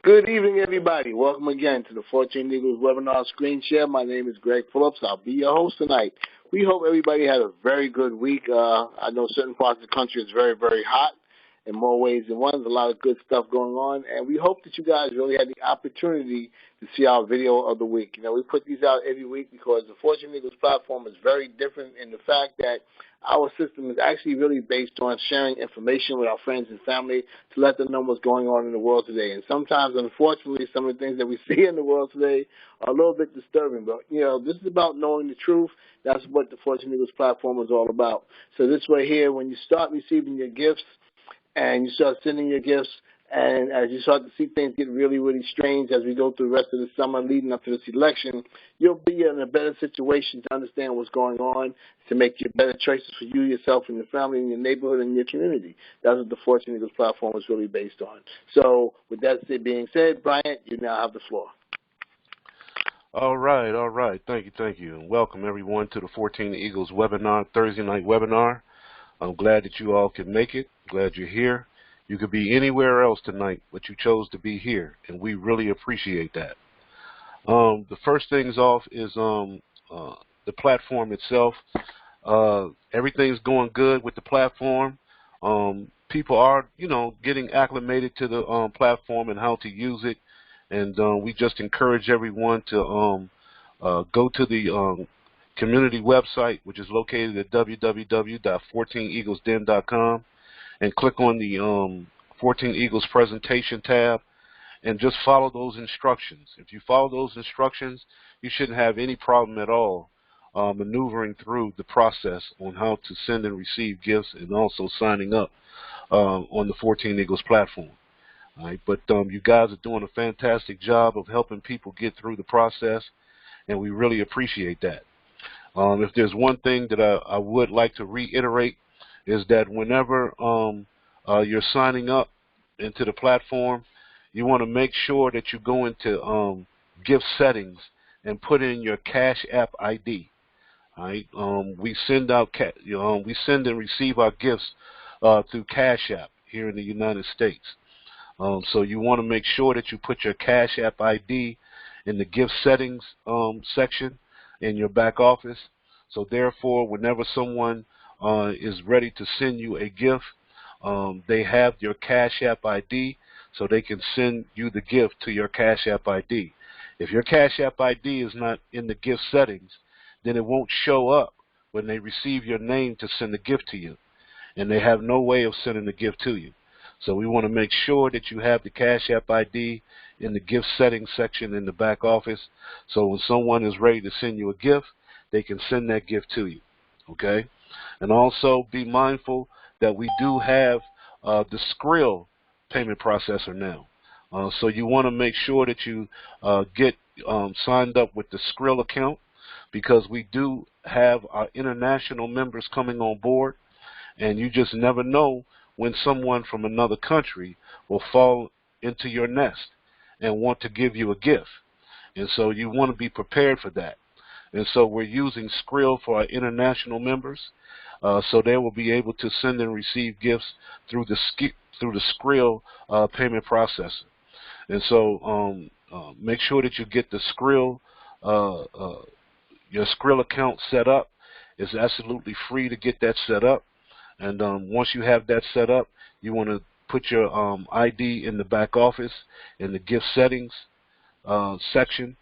Good evening, everybody. Welcome again to the 14 Eagles webinar screen share. My name is Greg Phillips. I'll be your host tonight. We hope everybody had a very good week. I know certain parts of the country is very, very hot in more ways than one. There's a lot of good stuff going on, and we hope that you guys really had the opportunity to see our video of the week. You know, we put these out every week because the 14 Eagles platform is very different in the fact that our system is actually really based on sharing information with our friends and family to let them know what's going on in the world today. And sometimes, unfortunately, some of the things that we see in the world today are a little bit disturbing. But, you know, this is about knowing the truth. That's what the 14 Eagles platform is all about. So this way here, when you start receiving your gifts and you start sending your gifts, and as you start to see things get really, really strange as we go through the rest of the summer leading up to this election, you'll be in a better situation to understand what's going on, to make your better choices for you, yourself, and your family, and your neighborhood, and your community. That's what the 14 Eagles platform is really based on. So with that being said, Bryant, you now have the floor. All right. Thank you. And welcome, everyone, to the 14 Eagles webinar, Thursday night webinar. I'm glad that you all could make it. Glad you're here. You could be anywhere else tonight, but you chose to be here, and we really appreciate that. The first things off is the platform itself. Everything's going good with the platform. People are, getting acclimated to the platform and how to use it, and we just encourage everyone to go to the community website, which is located at www.14eaglesden.com, and click on the 14 Eagles presentation tab and just follow those instructions. If you follow those instructions, you shouldn't have any problem at all maneuvering through the process on how to send and receive gifts and also signing up on the 14 Eagles platform. All right, but you guys are doing a fantastic job of helping people get through the process, and we really appreciate that. If there's one thing that I would like to reiterate is that whenever you're signing up into the platform, you want to make sure that you go into gift settings and put in your Cash App ID. All right, we send and receive our gifts through Cash App here in the United States. So you want to make sure that you put your Cash App ID in the gift settings section in your back office. So therefore, whenever someone is ready to send you a gift, they have your Cash App ID, so they can send you the gift to your Cash App ID. If your Cash App ID is not in the gift settings, then it won't show up when they receive your name to send the gift to you, and they have no way of sending the gift to you. So we want to make sure that you have the Cash App ID in the gift settings section in the back office, so when someone is ready to send you a gift, they can send that gift to you, okay? And also be mindful that we do have the Skrill payment processor now. So you want to make sure that you get signed up with the Skrill account, because we do have our international members coming on board, and you just never know when someone from another country will fall into your nest and want to give you a gift. And so you want to be prepared for that. And so we're using Skrill for our international members, so they will be able to send and receive gifts through the Skrill payment processor. And so make sure that you get the Skrill, your Skrill account set up. It's absolutely free to get that set up. And once you have that set up, you want to put your ID in the back office in the gift settings section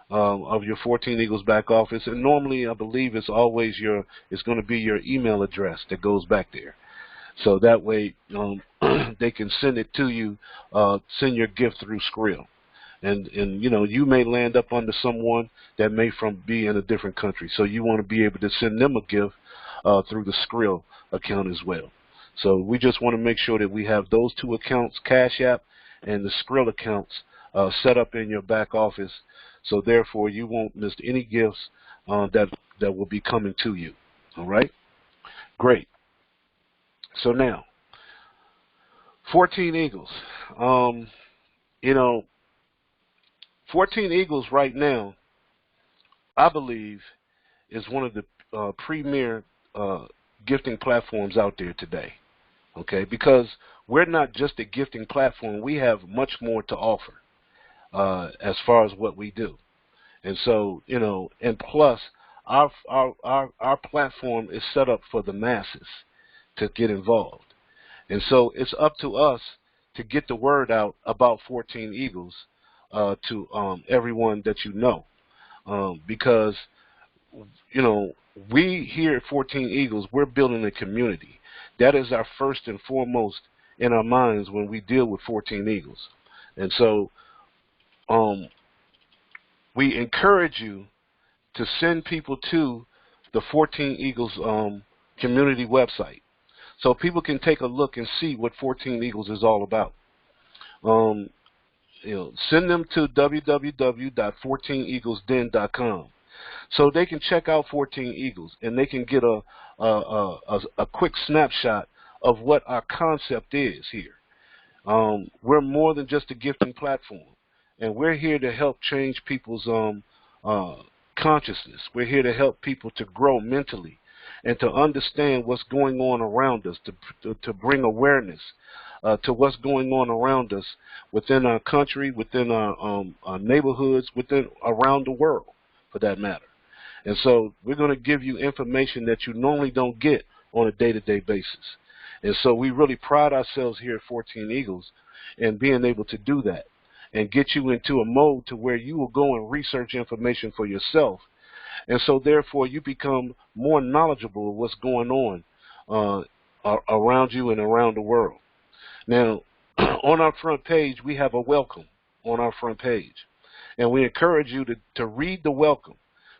of your 14 Eagles back office. And normally, I believe it's always it's going to be your email address that goes back there. So that way they can send it to you, send your gift through Skrill. And you may land up under someone that may be in a different country. So you want to be able to send them a gift through the Skrill account as well. So we just want to make sure that we have those two accounts, Cash App and the Skrill accounts, set up in your back office. So therefore, you won't miss any gifts that will be coming to you. All right? Great. So now, 14 Eagles. 14 Eagles right now, I believe, is one of the premier gifting platforms out there today. Okay? Because we're not just a gifting platform. We have much more to offer. as far as what we do. And so, and plus, our platform is set up for the masses to get involved. And so it's up to us to get the word out about 14 Eagles to everyone that you know. Because, we here at 14 Eagles, we're building a community. That is our first and foremost in our minds when we deal with 14 Eagles. And so we encourage you to send people to the 14 Eagles community website so people can take a look and see what 14 Eagles is all about. Send them to www.14eaglesden.com so they can check out 14 Eagles and they can get a quick snapshot of what our concept is here. We're more than just a gifting platform, and we're here to help change people's consciousness. We're here to help people to grow mentally and to understand what's going on around us, to bring awareness to what's going on around us within our country, within our neighborhoods, around the world, for that matter. And so we're going to give you information that you normally don't get on a day-to-day basis. And so we really pride ourselves here at 14 Eagles in being able to do that and get you into a mode to where you will go and research information for yourself. And so therefore you become more knowledgeable of what's going on around you and around the world. Now, on our front page, we have a welcome on our front page. And we encourage you to read the welcome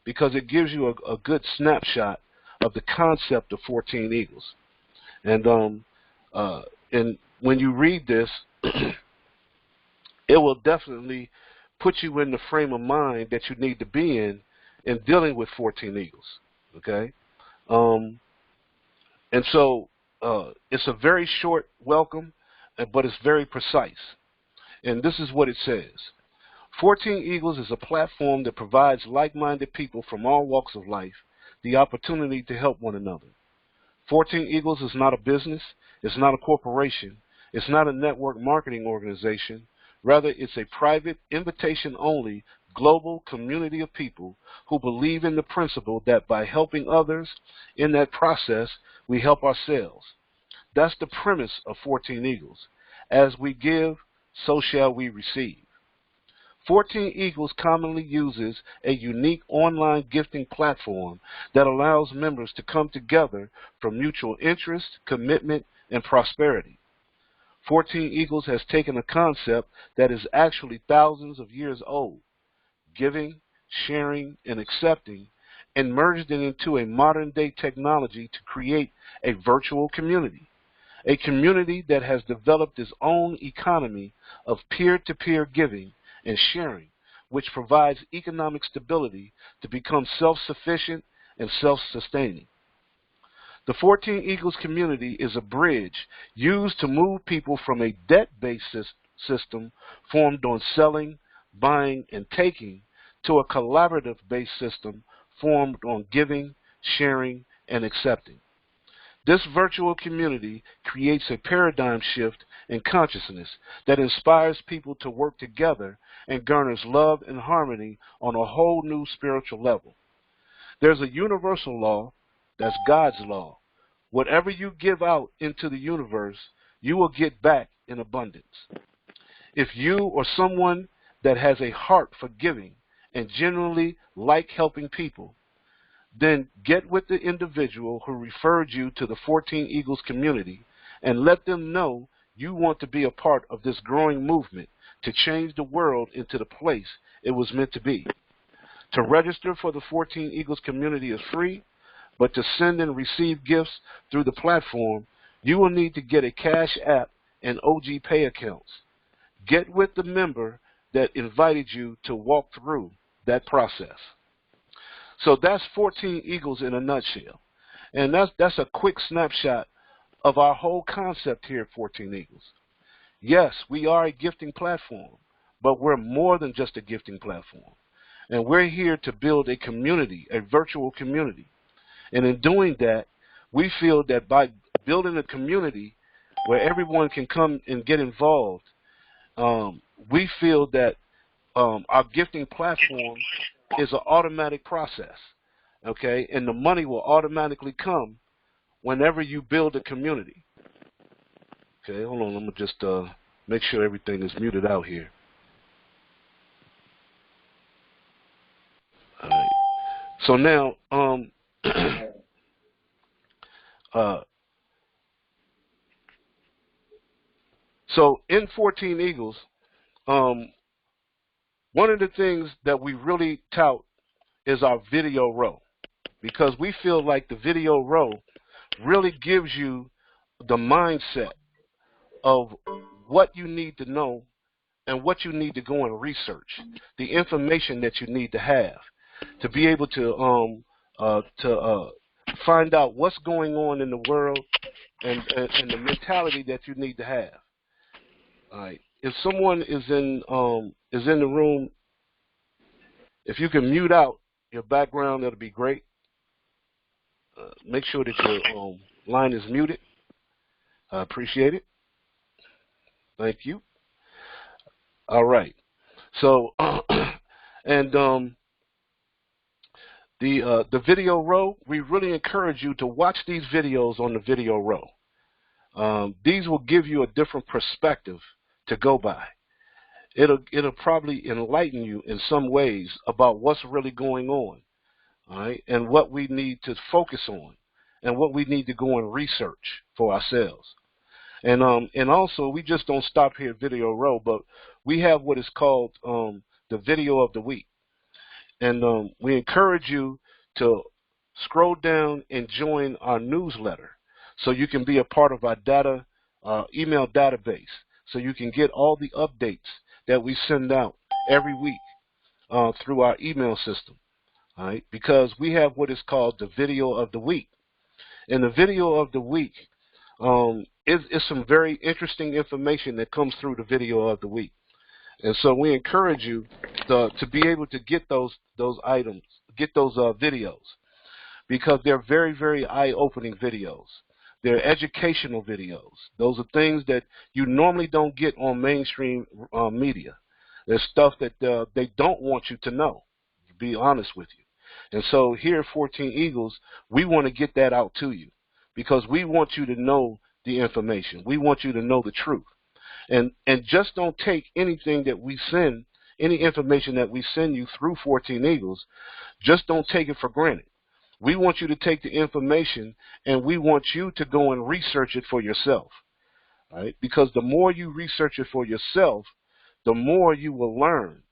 because it gives you a good snapshot of the concept of 14 Eagles. And when you read this, it will definitely put you in the frame of mind that you need to be in dealing with 14 Eagles, okay? And so it's a very short welcome, but it's very precise. And this is what it says. 14 Eagles is a platform that provides like-minded people from all walks of life the opportunity to help one another. 14 Eagles is not a business, it's not a corporation, it's not a network marketing organization. Rather, it's a private, invitation-only, global community of people who believe in the principle that by helping others in that process, we help ourselves. That's the premise of 14 Eagles. As we give, so shall we receive. 14 Eagles commonly uses a unique online gifting platform that allows members to come together for mutual interest, commitment, and prosperity. 14 Eagles has taken a concept that is actually thousands of years old, giving, sharing, and accepting, and merged it into a modern-day technology to create a virtual community, a community that has developed its own economy of peer-to-peer giving and sharing, which provides economic stability to become self-sufficient and self-sustaining. The 14 Eagles community is a bridge used to move people from a debt-based system formed on selling, buying, and taking to a collaborative-based system formed on giving, sharing, and accepting. This virtual community creates a paradigm shift in consciousness that inspires people to work together and garners love and harmony on a whole new spiritual level. There's a universal law, that's God's law. Whatever you give out into the universe, you will get back in abundance. If you or someone that has a heart for giving and genuinely like helping people, then get with the individual who referred you to the 14 Eagles community and let them know you want to be a part of this growing movement to change the world into the place it was meant to be. To register for the 14 Eagles community is free, but to send and receive gifts through the platform, you will need to get a Cash App and OG Pay accounts. Get with the member that invited you to walk through that process. So that's 14 Eagles in a nutshell. And that's a quick snapshot of our whole concept here at 14 Eagles. Yes, we are a gifting platform, but we're more than just a gifting platform. And we're here to build a community, a virtual community. And in doing that, we feel that by building a community where everyone can come and get involved, we feel that our gifting platform is an automatic process, okay? And the money will automatically come whenever you build a community. Okay, hold on. I'm going to just make sure everything is muted out here. All right. So now, so in 14 Eagles, one of the things that we really tout is our video row, because we feel like the video row really gives you the mindset of what you need to know and what you need to go and research, the information that you need to have to be able to find out what's going on in the world and the mentality that you need to have. All right. If someone is in the room, if you can mute out your background, that'll be great. Make sure that your line is muted. I appreciate it. Thank you. All right. So, and the video row, we really encourage you to watch these videos on the video row. These will give you a different perspective to go by. It'll probably enlighten you in some ways about what's really going on, all right, and what we need to focus on, and what we need to go and research for ourselves. And also, we just don't stop here at Video Row, but we have what is called the Video of the Week. And we encourage you to scroll down and join our newsletter so you can be a part of our email database, so you can get all the updates that we send out every week through our email system. All right, because we have what is called the Video of the Week. And the Video of the Week is some very interesting information that comes through the Video of the Week. And so we encourage you to be able to get those items, get those videos, because they're very, very eye-opening videos. They're educational videos. Those are things that you normally don't get on mainstream media. There's stuff that they don't want you to know, to be honest with you. And so here at 14 Eagles, we want to get that out to you, because we want you to know the information. We want you to know the truth. And just don't take anything that we send, any information that we send you through 14 Eagles, just don't take it for granted. We want you to take the information, and we want you to go and research it for yourself, right? Because the more you research it for yourself, the more you will learn.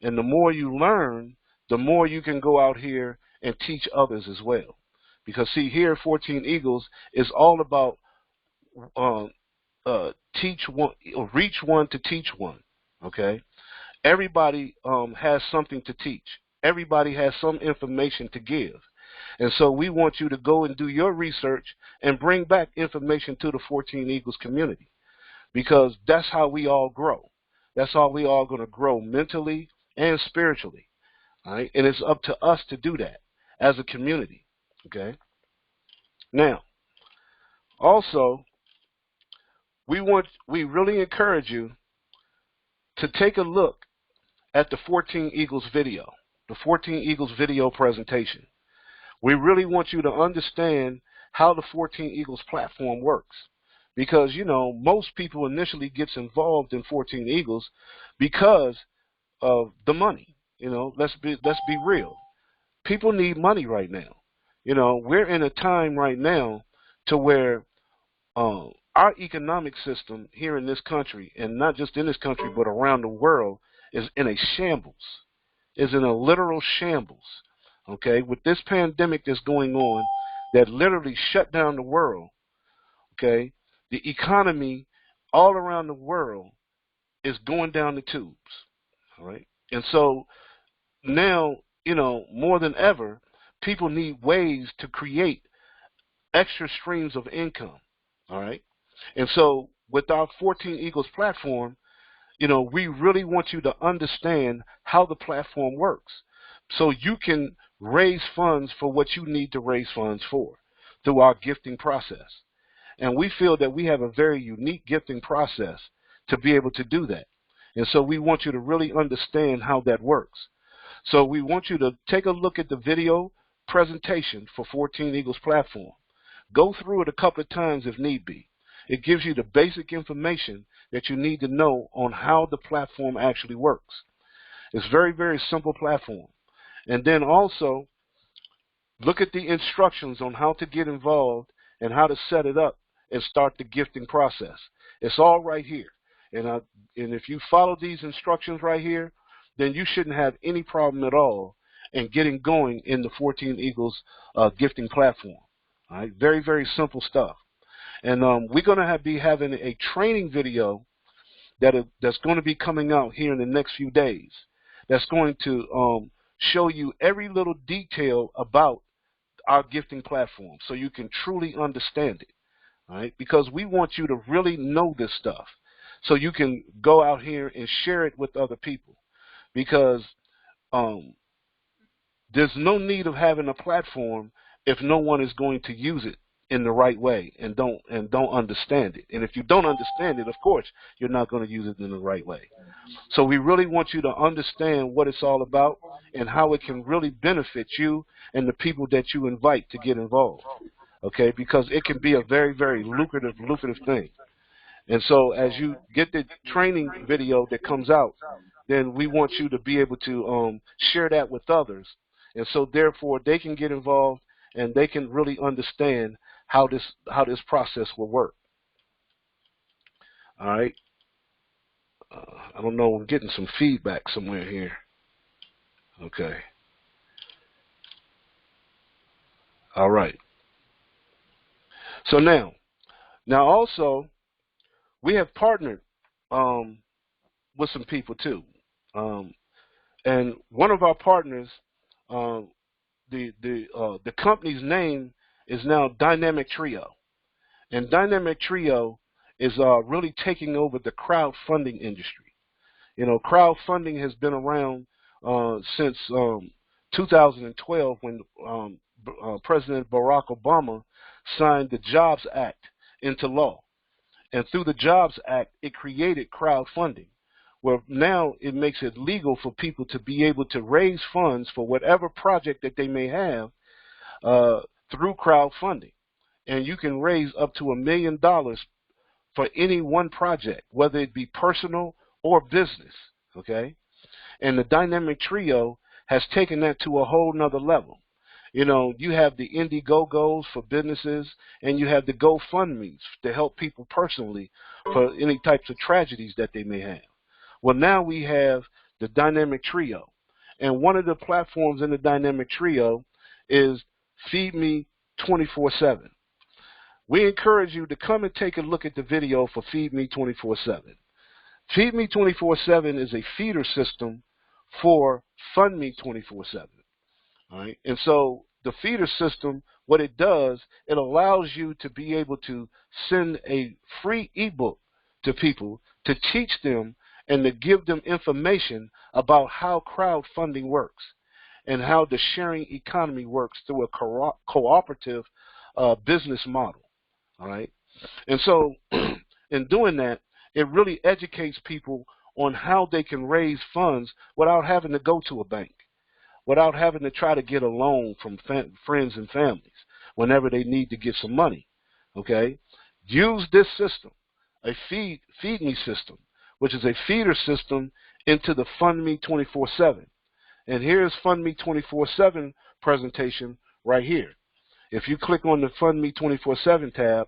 And the more you learn, the more you can go out here and teach others as well. Because, see, here at 14 Eagles is all about reach one to teach one, okay? Everybody has something to teach. Everybody has some information to give. And so we want you to go and do your research and bring back information to the 14 Eagles community, because that's how we all grow. That's how we all going to grow mentally and spiritually, all right? And it's up to us to do that as a community, okay? Now, also, we really encourage you to take a look at the 14 Eagles video, the 14 Eagles video presentation. We really want you to understand how the 14 Eagles platform works, because, you know, most people initially gets involved in 14 Eagles because of the money. You know, let's be real. People need money right now. You know, we're in a time right now to where our economic system here in this country, and not just in this country but around the world, is in a shambles, is in a literal shambles. Okay, with this pandemic that's going on that literally shut down the world, okay, the economy all around the world is going down the tubes, all right? And so now, you know, more than ever, people need ways to create extra streams of income, all right? And so with our 14 Eagles platform, you know, we really want you to understand how the platform works, so you can raise funds for what you need to raise funds for through our gifting process. And we feel that we have a very unique gifting process to be able to do that. And so we want you to really understand how that works. So we want you to take a look at the video presentation for 14 Eagles platform. Go through it a couple of times if need be. It gives you the basic information that you need to know on how the platform actually works. It's very, very simple platform. And then also look at the instructions on how to get involved and how to set it up and start the gifting process. It's all right here. And if you follow these instructions right here, then you shouldn't have any problem at all in getting going in the 14 Eagles gifting platform. All right, very, very simple stuff. And we're going to be having a training video that's going to be coming out here in the next few days. That's going to show you every little detail about our gifting platform so you can truly understand it. All right, because we want you to really know this stuff so you can go out here and share it with other people. Because there's no need of having a platform if no one is going to use it in the right way and don't understand it. And if you don't understand it, of course, you're not going to use it in the right way. So we really want you to understand what it's all about and how it can really benefit you and the people that you invite to get involved. Okay, because it can be a very, very lucrative thing. And so as you get the training video that comes out, then we want you to be able to share that with others. And so therefore they can get involved and they can really understand how this process will work. All right. I don't know, I'm getting some feedback somewhere here. Okay. All right. So now also we have partnered with some people too. And one of our partners, the company's name is now Dynamic Trio. And Dynamic Trio is really taking over the crowdfunding industry. You know, crowdfunding has been around since 2012 when President Barack Obama signed the Jobs Act into law. And through the Jobs Act, it created crowdfunding, where now it makes it legal for people to be able to raise funds for whatever project that they may have through crowdfunding. And you can raise up to $1 million for any one project, whether it be personal or business, okay? And the Dynamic Trio has taken that to a whole nother level. You know, you have the Indiegogos for businesses, and you have the GoFundMes to help people personally for any types of tragedies that they may have. Well, now we have the Dynamic Trio. And one of the platforms in the Dynamic Trio is Feed Me 24/7. We encourage you to come and take a look at the video for Feed Me 24/7. Feed Me 24/7 is a feeder system for Fund Me 24/7. All right? And so the feeder system, what it does, it allows you to be able to send a free ebook to people to teach them and to give them information about how crowdfunding works and how the sharing economy works through a cooperative business model. All right? And so in doing that, it really educates people on how they can raise funds without having to go to a bank, without having to try to get a loan from friends and families whenever they need to get some money. Okay? Use this system, a Feed Me system, which is a feeder system into the Fund Me 24/7. And here's Fund Me 24/7 presentation right here. If you click on the Fund Me 24/7 tab,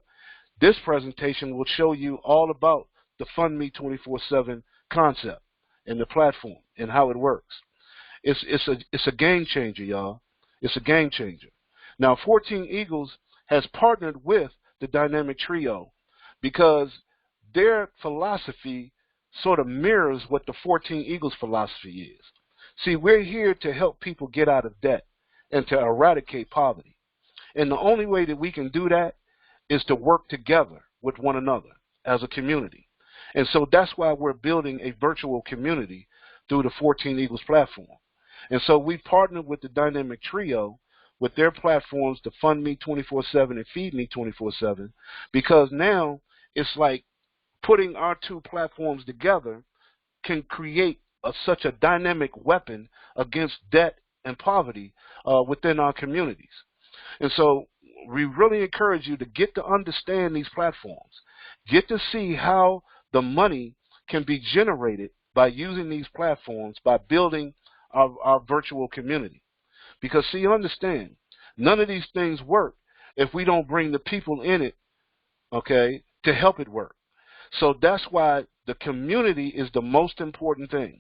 this presentation will show you all about the Fund Me 24/7 concept and the platform and how it works. It's a game changer, y'all. It's a game changer. Now, 14 Eagles has partnered with the Dynamic Trio because their philosophy sort of mirrors what the 14 Eagles philosophy is. See, we're here to help people get out of debt and to eradicate poverty. And the only way that we can do that is to work together with one another as a community. And so that's why we're building a virtual community through the 14 Eagles platform. And so we partnered with the Dynamic Trio with their platforms to Fund Me 24/7 and Feed Me 24/7, because now it's like putting our two platforms together can create such a dynamic weapon against debt and poverty within our communities. And so we really encourage you to get to understand these platforms, get to see how the money can be generated by using these platforms, by building our virtual community. Because, see, understand, none of these things work if we don't bring the people in it, okay, to help it work. So that's why the community is the most important thing.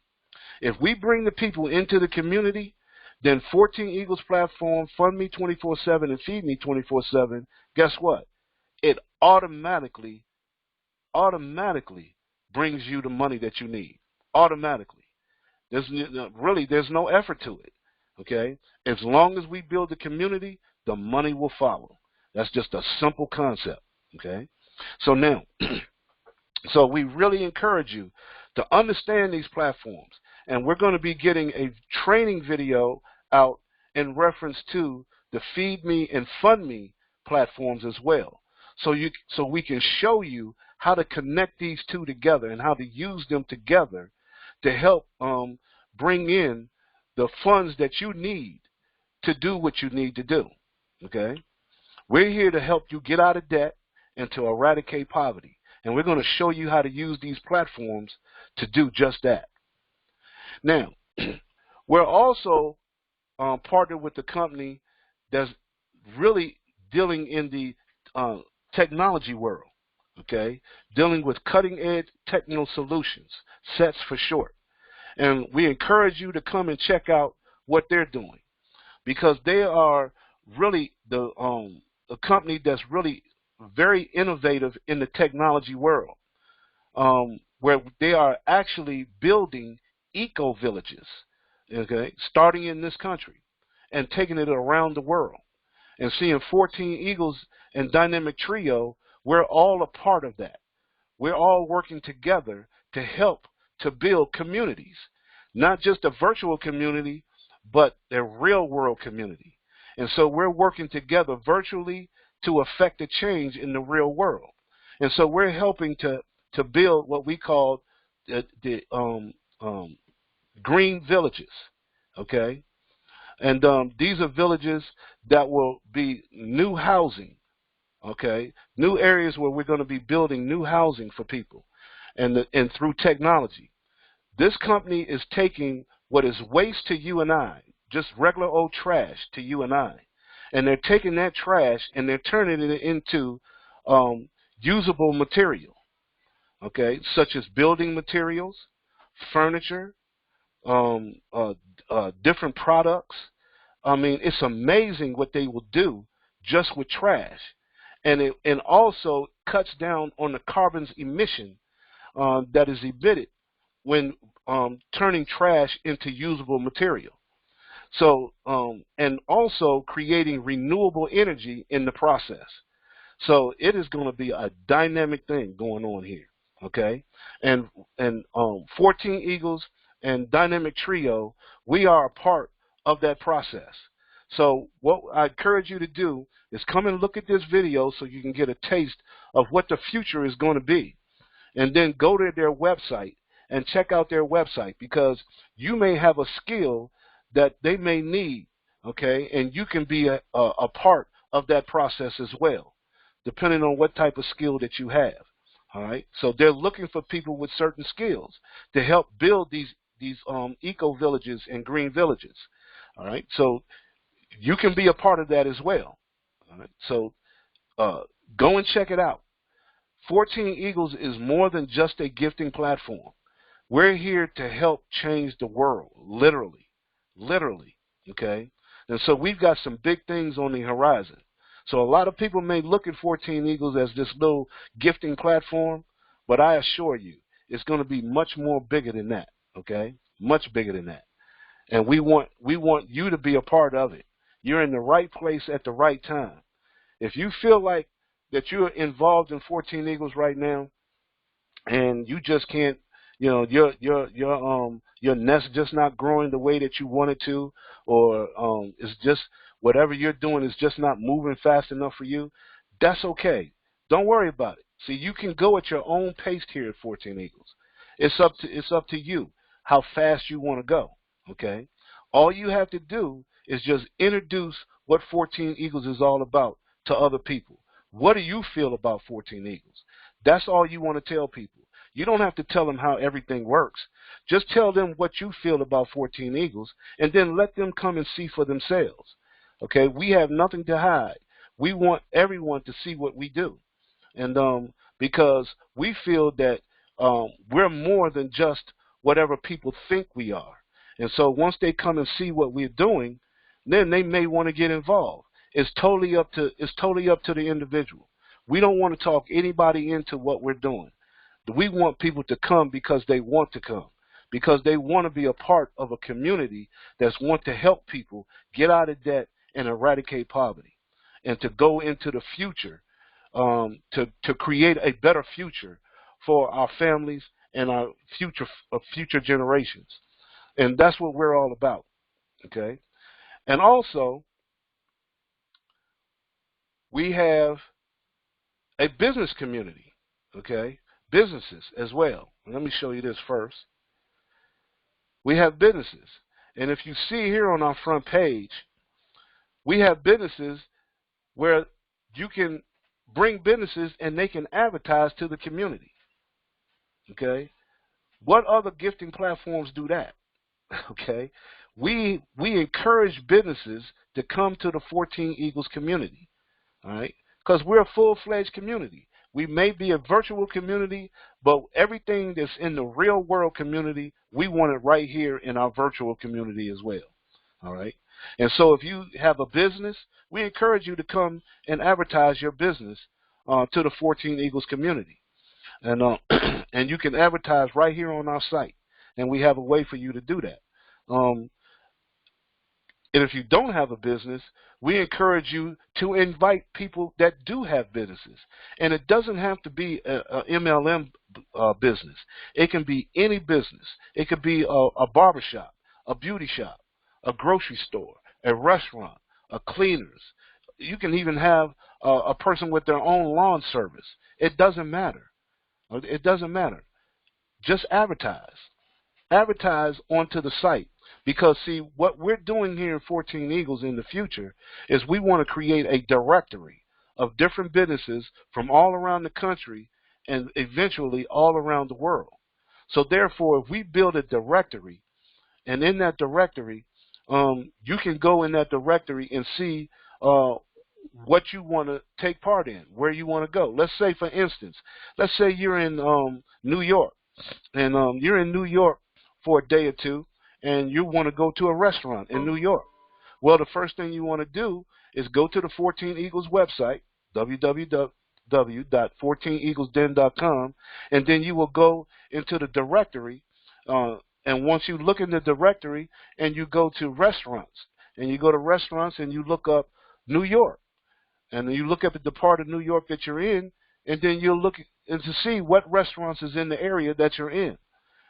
If we bring the people into the community, then 14 Eagles platform, Fund Me 24/7 and Feed Me 24/7, guess what? It automatically brings you the money that you need. Automatically. There's no effort to it. Okay? As long as we build the community, the money will follow. That's just a simple concept. Okay? So now, so we really encourage you to understand these platforms. And we're going to be getting a training video out in reference to the Feed Me and Fund Me platforms as well. So we can show you how to connect these two together and how to use them together to help bring in the funds that you need to do what you need to do. Okay? We're here to help you get out of debt and to eradicate poverty. And we're going to show you how to use these platforms to do just that. Now, we're also partnered with a company that's really dealing in the technology world, okay, dealing with cutting-edge technical solutions, SETS for short. And we encourage you to come and check out what they're doing, because they are really the company that's really very innovative in the technology world, where they are actually building eco-villages, okay, starting in this country and taking it around the world. And seeing 14 Eagles and Dynamic Trio, we're all a part of that. We're all working together to help to build communities, not just a virtual community, but a real world community. And so we're working together virtually to affect a change in the real world. And so we're helping to build what we call the green villages, okay? And these are villages that will be new housing, okay? New areas where we're going to be building new housing for people, and through technology. This company is taking what is waste to you and I, just regular old trash to you and I, and they're taking that trash and they're turning it into usable material, okay, such as building materials, furniture, different products. I mean, it's amazing what they will do just with trash, and it also cuts down on the carbon's emission that is emitted when turning trash into usable material. So, and also creating renewable energy in the process. So it is going to be a dynamic thing going on here, okay? And 14 Eagles and Dynamic Trio, we are a part of that process. So what I encourage you to do is come and look at this video so you can get a taste of what the future is going to be. And then go to their website and check out their website, because you may have a skill that they may need, okay? And you can be a part of that process as well, depending on what type of skill that you have, all right? So they're looking for people with certain skills to help build these eco-villages and green villages, all right? So you can be a part of that as well, all right? So go and check it out. 14 Eagles is more than just a gifting platform. We're here to help change the world, literally, okay? And so we've got some big things on the horizon. So a lot of people may look at 14 Eagles as this little gifting platform, but I assure you, it's going to be much more bigger than that, okay? Much bigger than that. And we want you to be a part of it. You're in the right place at the right time. If you feel like that you're involved in 14 Eagles right now, and you just can't, you know, your nest just not growing the way that you want it to, or it's just whatever you're doing is just not moving fast enough for you, that's okay. Don't worry about it. See, you can go at your own pace here at 14 Eagles. It's up to you how fast you want to go. Okay? All you have to do is just introduce what 14 Eagles is all about to other people. What do you feel about 14 Eagles? That's all you want to tell people. You don't have to tell them how everything works. Just tell them what you feel about 14 Eagles, and then let them come and see for themselves. Okay? We have nothing to hide. We want everyone to see what we do. And because we feel that we're more than just whatever people think we are. And so once they come and see what we're doing, then they may want to get involved. It's totally up to the individual. We don't want to talk anybody into what we're doing. We want people to come because they want to come, because they want to be a part of a community that's want to help people get out of debt and eradicate poverty, and to go into the future, to create a better future for our families and our future generations. And that's what we're all about. Okay? And also, we have a business community. Okay? Businesses as well. Let me show you this first. We have businesses. And if you see here on our front page, we have businesses where you can bring businesses and they can advertise to the community. Okay? What other gifting platforms do that? Okay? We encourage businesses to come to the 14 Eagles community. All right? Because we're a full-fledged community. We may be a virtual community, but everything that's in the real world community, we want it right here in our virtual community as well. All right? And so if you have a business, we encourage you to come and advertise your business to the 14 Eagles community. And and you can advertise right here on our site. And we have a way for you to do that. And if you don't have a business, we encourage you to invite people that do have businesses. And it doesn't have to be a MLM business. It can be any business. It could be a barbershop, a beauty shop, a grocery store, a restaurant, a cleaners. You can even have a person with their own lawn service. It doesn't matter. It doesn't matter. Just advertise. Advertise onto the site. Because, see, what we're doing here in 14 Eagles in the future is we want to create a directory of different businesses from all around the country and eventually all around the world. So, therefore, if we build a directory, and in that directory, you can go in that directory and see what you want to take part in, where you want to go. Let's say, for instance, let's say you're in New York, and you're in New York for a day or two, and you want to go to a restaurant in New York. Well, the first thing you want to do is go to the 14 Eagles website, www.14eaglesden.com, and then you will go into the directory, and once you look in the directory and you go to restaurants, and you go to restaurants and you look up New York, and you look up at the part of New York that you're in, and then you'll look and to see what restaurants is in the area that you're in.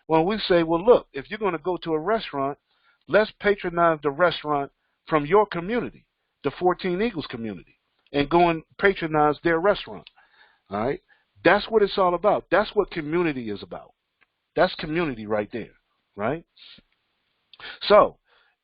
Well, we say, well, look, if you're going to go to a restaurant, let's patronize the restaurant from your community, the 14 Eagles community, and go and patronize their restaurant. All right? That's what it's all about. That's what community is about. That's community right there, right? So,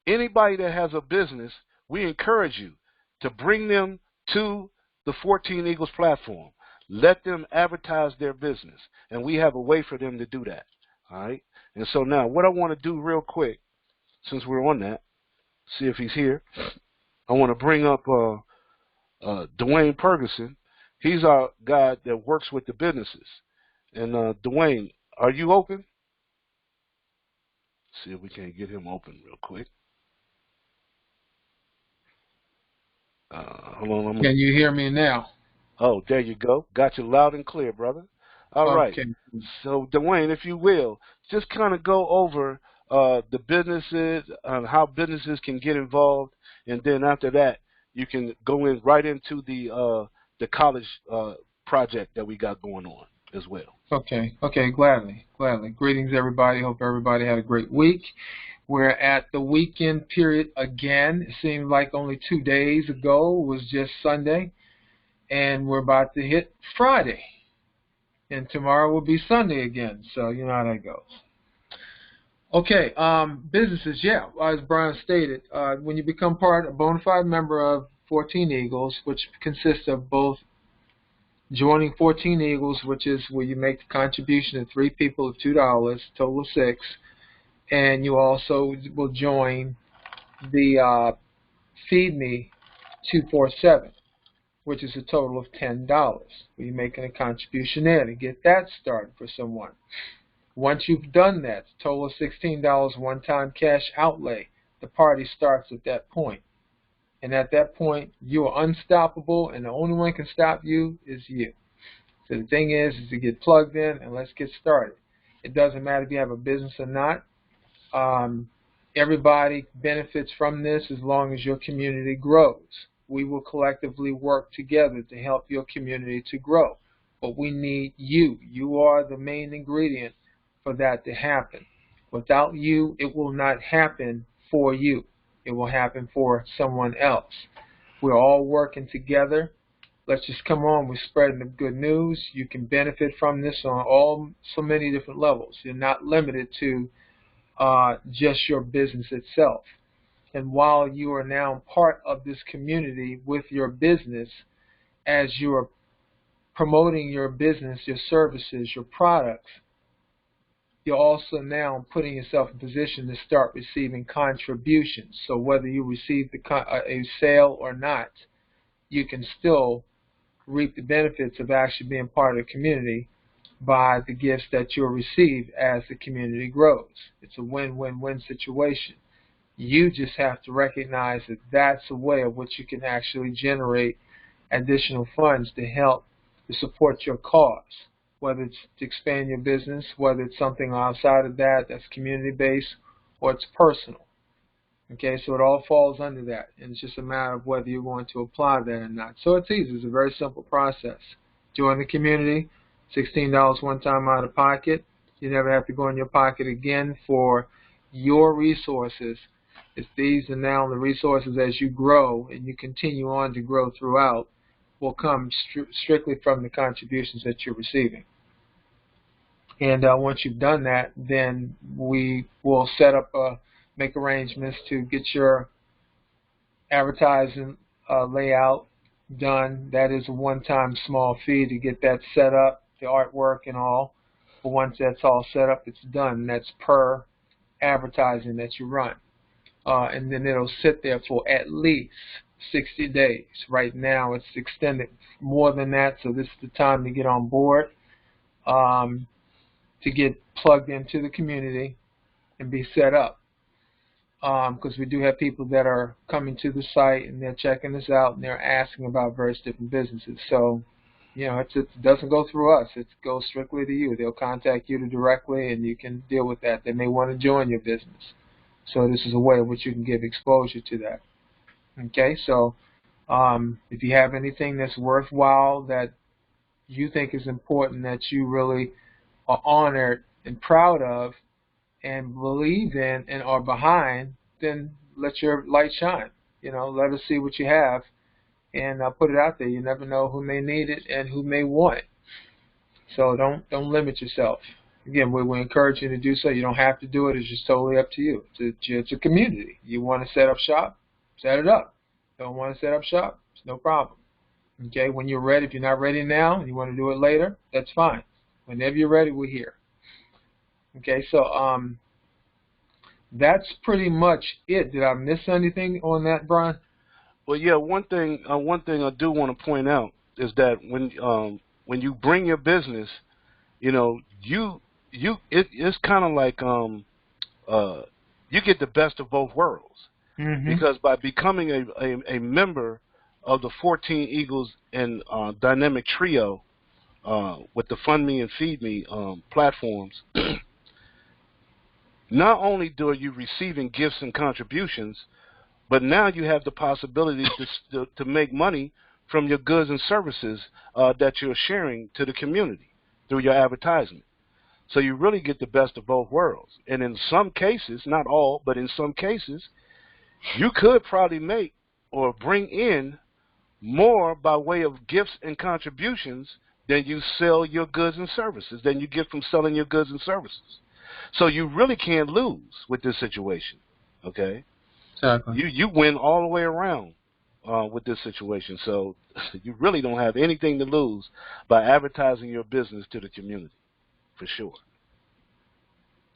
anybody that has a business, we encourage you to bring them to the 14 Eagles platform. Let them advertise their business, and we have a way for them to do that. All right, and so now what I want to do real quick, since we're on that, see if he's here. I want to bring up Dwayne Ferguson. He's our guy that works with the businesses. And Dwayne, are you open? See if we can get him open real quick. Hold on. Can you hear me now? Oh, there you go. Got you loud and clear, brother. All right. So, Dwayne, if you will, just kind of go over the businesses, how businesses can get involved, and then after that, you can go in right into the college project that we got going on as well. Okay, gladly. Greetings, everybody. Hope everybody had a great week. We're at the weekend period again. It seemed like only 2 days ago was just Sunday, and we're about to hit Friday. And tomorrow will be Sunday again, so you know how that goes. Okay, businesses, yeah, as Brian stated, when you become a bona fide member of 14 Eagles, which consists of both joining 14 Eagles, which is where you make the contribution to 3 people of $2, total of 6, and you also will join the Feed Me 247, which is a total of $10. You're making a contribution there to get that started for someone. Once you've done that, total of $16 one-time cash outlay, the party starts at that point. And at that point, you are unstoppable, and the only one can stop you is you. So the thing is to get plugged in, and let's get started. It doesn't matter if you have a business or not. Everybody benefits from this as long as your community grows. We will collectively work together to help your community to grow. But we need you. You are the main ingredient for that to happen. Without you, it will not happen for you. It will happen for someone else. We're all working together. Let's just come on. We're spreading the good news. You can benefit from this on so many different levels. You're not limited to just your business itself. And while you are now part of this community with your business, as you are promoting your business, your services, your products, you're also now putting yourself in position to start receiving contributions. So whether you receive a sale or not, you can still reap the benefits of actually being part of the community by the gifts that you'll receive as the community grows. It's a win-win-win situation. You just have to recognize that that's a way of which you can actually generate additional funds to help to support your cause, whether it's to expand your business, whether it's something outside of that that's community-based, or it's personal. Okay, so it all falls under that, and it's just a matter of whether you're going to apply that or not. So it's easy. It's a very simple process. Join the community, $16 one time out of pocket. You never have to go in your pocket again for your resources. It's these and now the resources as you grow and you continue on to grow throughout will come strictly from the contributions that you're receiving. And once you've done that, then we will set up, make arrangements to get your advertising layout done. That is a one-time small fee to get that set up, the artwork and all. But once that's all set up, it's done. That's per advertising that you run. And then it'll sit there for at least 60 days. Right now it's extended more than that, so this is the time to get on board, to get plugged into the community and be set up. Because we do have people that are coming to the site and they're checking us out and they're asking about various different businesses. So, you know, it doesn't go through us. It goes strictly to you. They'll contact you directly and you can deal with that. They may want to join your business. So this is a way in which you can give exposure to that. Okay, so if you have anything that's worthwhile that you think is important, that you really are honored and proud of and believe in and are behind, then let your light shine. You know, let us see what you have and put it out there. You never know who may need it and who may want it. So don't limit yourself. Again, we encourage you to do so. You don't have to do it. It's just totally up to you. It's a community. You want to set up shop? Set it up. Don't want to set up shop? It's no problem. Okay, when you're ready, if you're not ready now and you want to do it later, that's fine. Whenever you're ready, we're here. Okay, so that's pretty much it. Did I miss anything on that, Brian? Well, yeah. One thing I do want to point out is that when you bring your business, you know, it's kind of like you get the best of both worlds. Mm-hmm. Because by becoming a member of the 14 Eagles and Dynamic Trio with the Fund Me and Feed Me platforms, not only are you receiving gifts and contributions, but now you have the possibility to make money from your goods and services that you're sharing to the community through your advertisement. So you really get the best of both worlds. And in some cases, not all, but in some cases, you could probably make or bring in more by way of gifts and contributions than you sell your goods and services, than you get from selling your goods and services. So you really can't lose with this situation, okay? Exactly. You win all the way around with this situation. So you really don't have anything to lose by advertising your business to the community, for sure.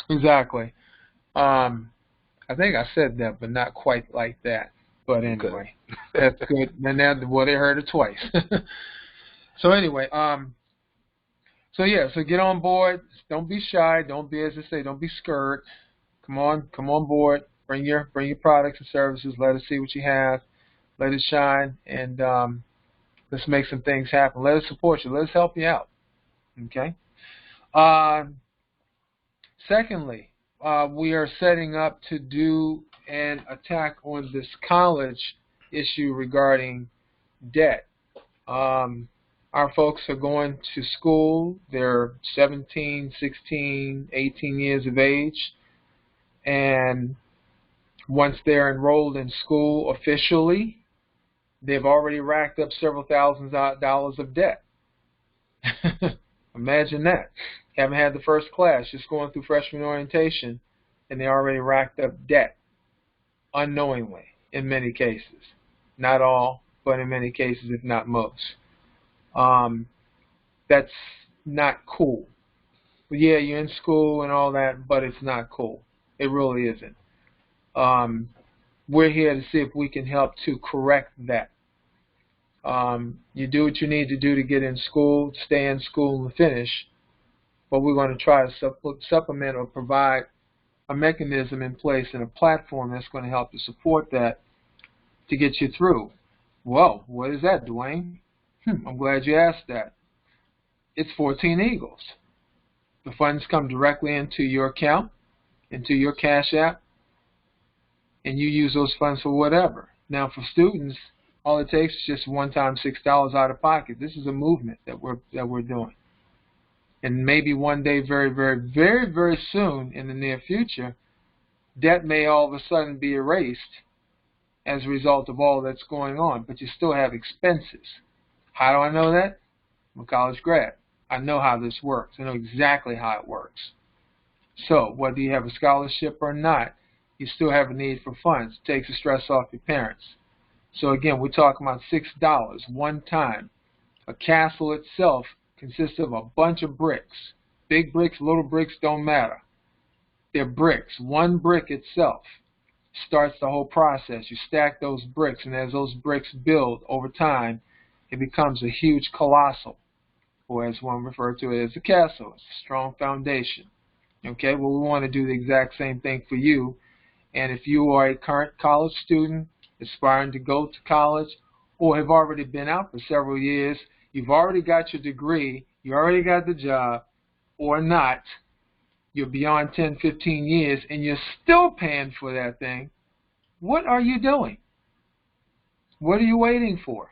Exactly. I think I said that, but not quite like that. But anyway, that's good. And now, well, they heard it twice. So anyway, so get on board. Don't be shy. Don't be, as I say, don't be scared. Come on board. Bring your products and services. Let us see what you have. Let it shine, and let's make some things happen. Let us support you. Let us help you out. Okay. Secondly, we are setting up to do an attack on this college issue regarding debt. Our folks are going to school. They're 17, 16, 18 years of age. And once they're enrolled in school officially, they've already racked up several $1,000s of debt. Imagine that. Haven't had the first class, just going through freshman orientation, and they already racked up debt unknowingly in many cases. Not all, but in many cases, if not most. That's not cool. But yeah, you're in school and all that, but it's not cool. It really isn't. We're here to see if we can help to correct that. You do what you need to do to get in school, stay in school, and finish. But we're going to try to supplement or provide a mechanism in place and a platform that's going to help to support that to get you through. Well, what is that, Dwayne? I'm glad you asked that. It's 14 Eagles. The funds come directly into your account, into your Cash App, and you use those funds for whatever. Now, for students, all it takes is just one-time $6 out of pocket. This is a movement that we're doing. And maybe one day, very, very, very, very soon in the near future, debt may all of a sudden be erased as a result of all that's going on. But you still have expenses. How do I know that? I'm a college grad. I know how this works. I know exactly how it works. So whether you have a scholarship or not, you still have a need for funds. It takes the stress off your parents. So again, we're talking about $6 one time. A castle itself consists of a bunch of bricks. Big bricks, little bricks, don't matter. They're bricks. One brick itself starts the whole process. You stack those bricks, and as those bricks build over time, it becomes a huge colossal, or as one referred to it as a castle. It's a strong foundation. Okay, well, we want to do the exact same thing for you. And if you are a current college student, aspiring to go to college, or have already been out for several years, you've already got your degree, you already got the job, or not, you're beyond 10, 15 years, and you're still paying for that thing, what are you doing? What are you waiting for?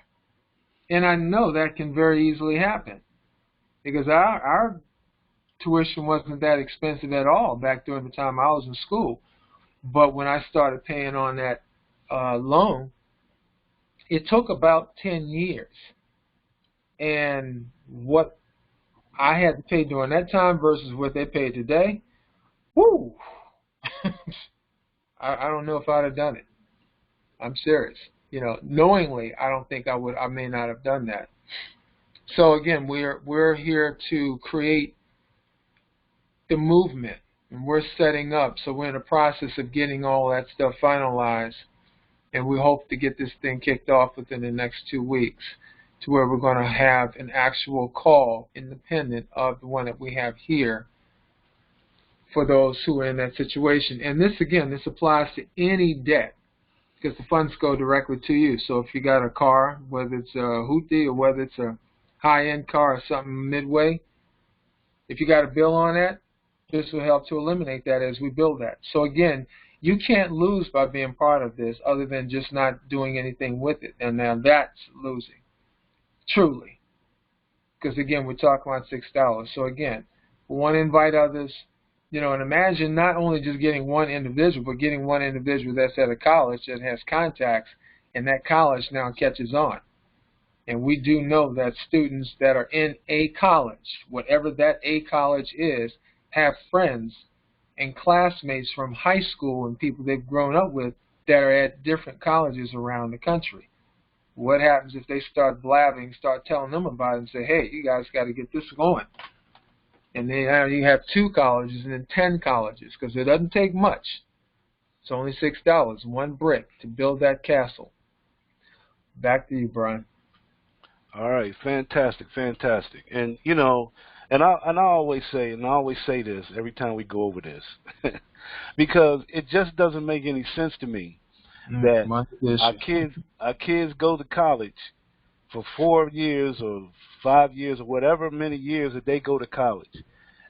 And I know that can very easily happen, because our tuition wasn't that expensive at all back during the time I was in school. But when I started paying on that loan, it took about 10 years. And what I had to pay during that time versus what they pay today, whoo! I don't know if I'd have done it. I'm serious. You know, knowingly, I don't think I would. I may not have done that. So again, we're here to create the movement, and we're setting up. So we're in the process of getting all that stuff finalized, and we hope to get this thing kicked off within the next 2 weeks, to where we're going to have an actual call independent of the one that we have here for those who are in that situation. And this, again, this applies to any debt, because the funds go directly to you. So if you got a car, whether it's a Houthi or whether it's a high-end car or something midway, if you got a bill on that, this will help to eliminate that as we build that. So again, you can't lose by being part of this other than just not doing anything with it. And now that's losing, truly. Because again, we're talking about $6. So again, we want to invite others, you know, and imagine not only just getting one individual, but getting one individual that's at a college that has contacts, and that college now catches on. And we do know that students that are in a college, whatever that a college is, have friends and classmates from high school and people they've grown up with that are at different colleges around the country. What happens if they start blabbing, start telling them about it and say, hey, you guys got to get this going? And then you have 2 colleges and then 10 colleges, because it doesn't take much. It's only $6, 1 brick, to build that castle. Back to you, Brian. All right, fantastic, fantastic. And you know, and I always say this every time we go over this, because it just doesn't make any sense to me that our kids go to college for 4 years or 5 years or whatever many years that they go to college,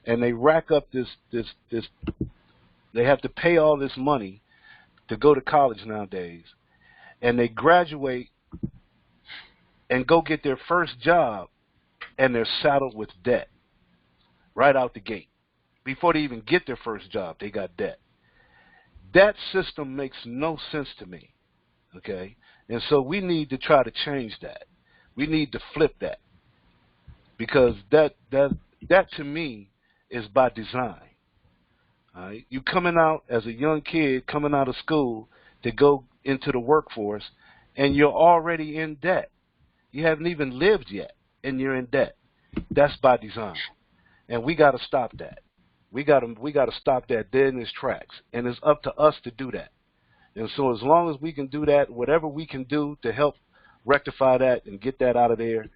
and they rack up this. They have to pay all this money to go to college nowadays, and they graduate and go get their first job, and they're saddled with debt right out the gate. Before they even get their first job, they got debt. That system makes no sense to me, okay? And so we need to try to change that. We need to flip that, because that to me is by design. All right? You coming out as a young kid, coming out of school to go into the workforce, and you're already in debt. You haven't even lived yet, and you're in debt. That's by design, and we got to stop that. We got to stop that dead in its tracks, and it's up to us to do that. And so, as long as we can do that, whatever we can do to help rectify that and get that out of there,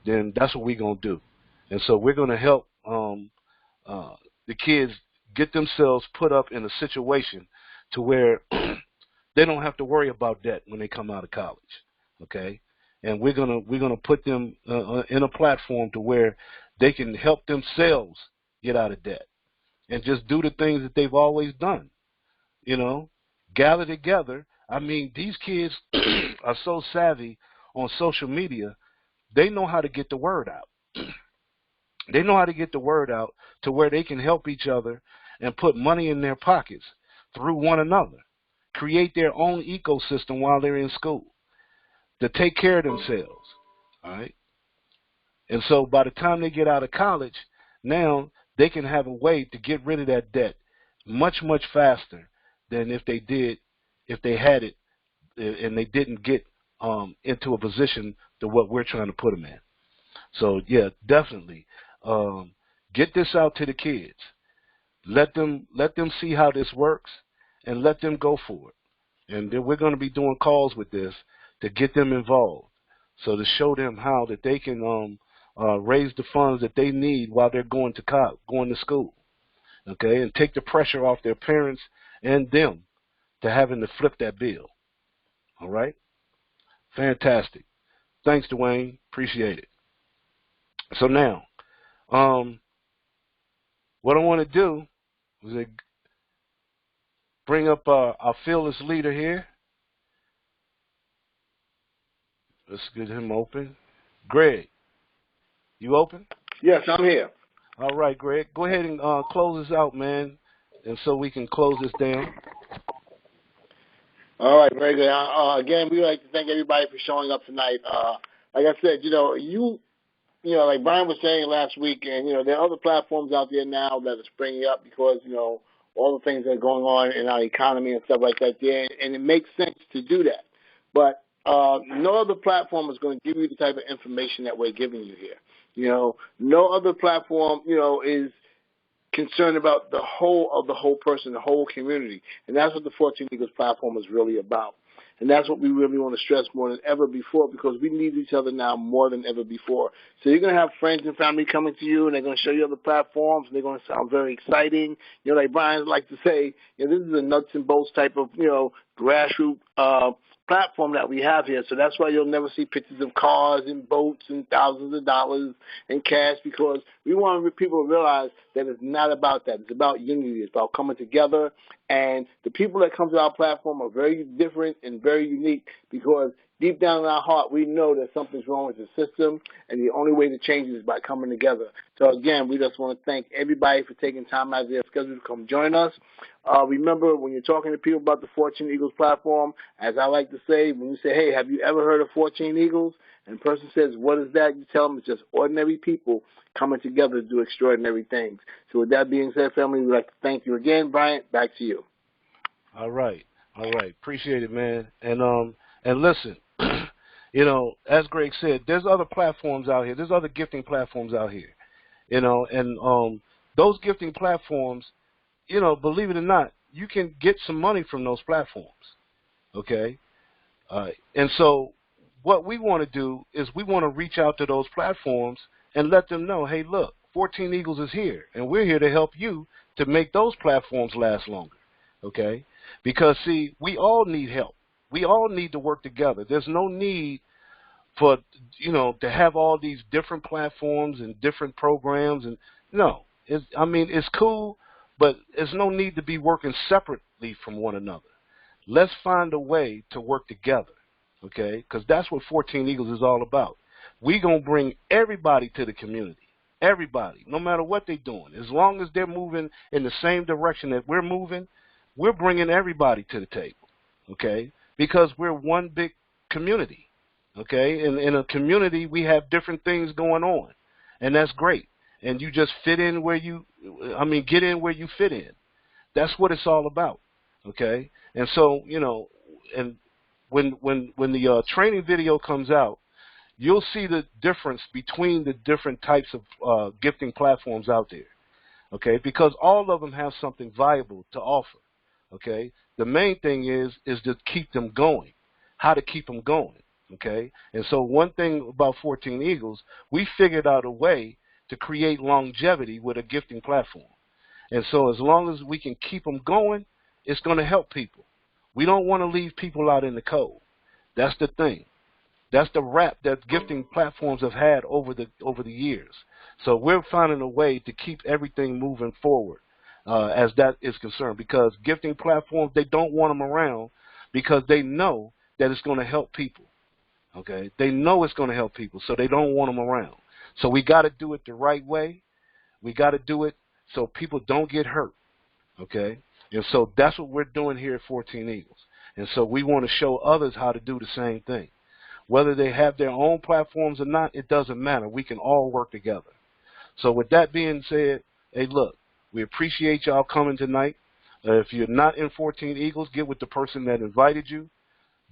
then that's what we're gonna do. And so, we're gonna help the kids get themselves put up in a situation to where they don't have to worry about debt when they come out of college. Okay. And we're gonna put them in a platform to where they can help themselves get out of debt and just do the things that they've always done. You know, gather together. I mean, these kids are so savvy on social media; they know how to get the word out. They know how to get the word out to where they can help each other and put money in their pockets through one another, create their own ecosystem while they're in school, to take care of themselves, all right? And so by the time they get out of college, now they can have a way to get rid of that debt much, much faster than if they had it and they didn't get into a position to what we're trying to put them in. So, yeah, definitely get this out to the kids. Let them see how this works, and let them go for it. And then we're going to be doing calls with this to get them involved, so to show them how that they can raise the funds that they need while they're going to school, okay, and take the pressure off their parents and them to having to flip that bill. All right, fantastic. Thanks, Dwayne. Appreciate it. So now, what I want to do is bring up our fearless leader here. Let's get him open. Greg, you open? Yes, I'm here. All right, Greg. Go ahead and close this out, man, and so we can close this down. All right, very good. Again, we would like to thank everybody for showing up tonight. Like I said, like Brian was saying last week, and, there are other platforms out there now that are springing up because, all the things that are going on in our economy and stuff like that there, and it makes sense to do that. But no other platform is going to give you the type of information that we're giving you here. No other platform, is concerned about the whole person, the whole community. And that's what the 14 Eagles platform is really about. And that's what we really want to stress more than ever before, because we need each other now more than ever before. So you're going to have friends and family coming to you, and they're going to show you other platforms, and they're going to sound very exciting. Like Brian likes to say, this is a nuts and bolts type of, grassroots platform that we have here. So that's why you'll never see pictures of cars and boats and thousands of dollars and cash, because we want people to realize that it's not about that. It's about unity. It's about coming together. And the people that come to our platform are very different and very unique, because deep down in our heart, we know that something's wrong with the system, and the only way to change it is by coming together. So, again, we just want to thank everybody for taking time out of their schedule to come join us. Remember, when you're talking to people about the Fortune Eagles platform, as I like to say, when you say, hey, have you ever heard of Fortune Eagles? And the person says, what is that? You tell them it's just ordinary people coming together to do extraordinary things. So with that being said, family, we'd like to thank you again. Bryant, back to you. All right. Appreciate it, man. And listen, you know, as Greg said, there's other platforms out here. There's other gifting platforms out here, you know, and those gifting platforms, you know, believe it or not, you can get some money from those platforms, okay? And so what we want to do is we want to reach out to those platforms and let them know, hey, look, 14 Eagles is here, and we're here to help you to make those platforms last longer, okay? Because, see, we all need help. We all need to work together. There's no need for, you know, to have all these different platforms and different programs. And no, I mean, it's cool, but there's no need to be working separately from one another. Let's find a way to work together, okay? Because that's what 14 Eagles is all about. We're going to bring everybody to the community, everybody, no matter what they're doing. As long as they're moving in the same direction that we're moving, we're bringing everybody to the table, okay? Because we're one big community, okay? And in a community, we have different things going on, and that's great. And you just fit in where you, get in where you fit in. That's what it's all about, okay? And so, you know, and when the training video comes out, you'll see the difference between the different types of gifting platforms out there, okay? Because all of them have something valuable to offer, okay? The main thing is to keep them going, how to keep them going, okay? And so one thing about 14 Eagles, we figured out a way to create longevity with a gifting platform. And so as long as we can keep them going, it's going to help people. We don't want to leave people out in the cold. That's the thing. That's the rap that gifting platforms have had over the years. So we're finding a way to keep everything moving forward as that is concerned, because gifting platforms, they don't want them around because they know that it's going to help people. Okay? They know it's going to help people, so they don't want them around. So we got to do it the right way. We got to do it so people don't get hurt. Okay? And so that's what we're doing here at 14 Eagles. And so we want to show others how to do the same thing. Whether they have their own platforms or not, it doesn't matter. We can all work together. So with that being said, hey, look, we appreciate y'all coming tonight. If you're not in 14 Eagles, get with the person that invited you.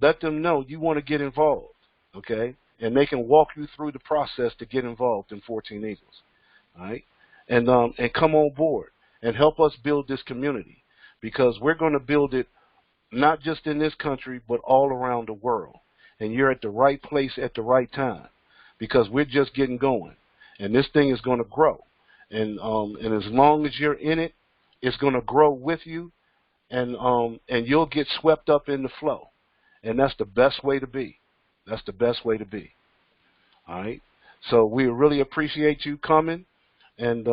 Let them know you want to get involved, okay? And they can walk you through the process to get involved in 14 Eagles, all right? And come on board and help us build this community, because we're going to build it not just in this country but all around the world. And you're at the right place at the right time, because we're just getting going. And this thing is going to grow. And as long as you're in it, it's going to grow with you, and you'll get swept up in the flow. And that's the best way to be. That's the best way to be. All right? So we really appreciate you coming, and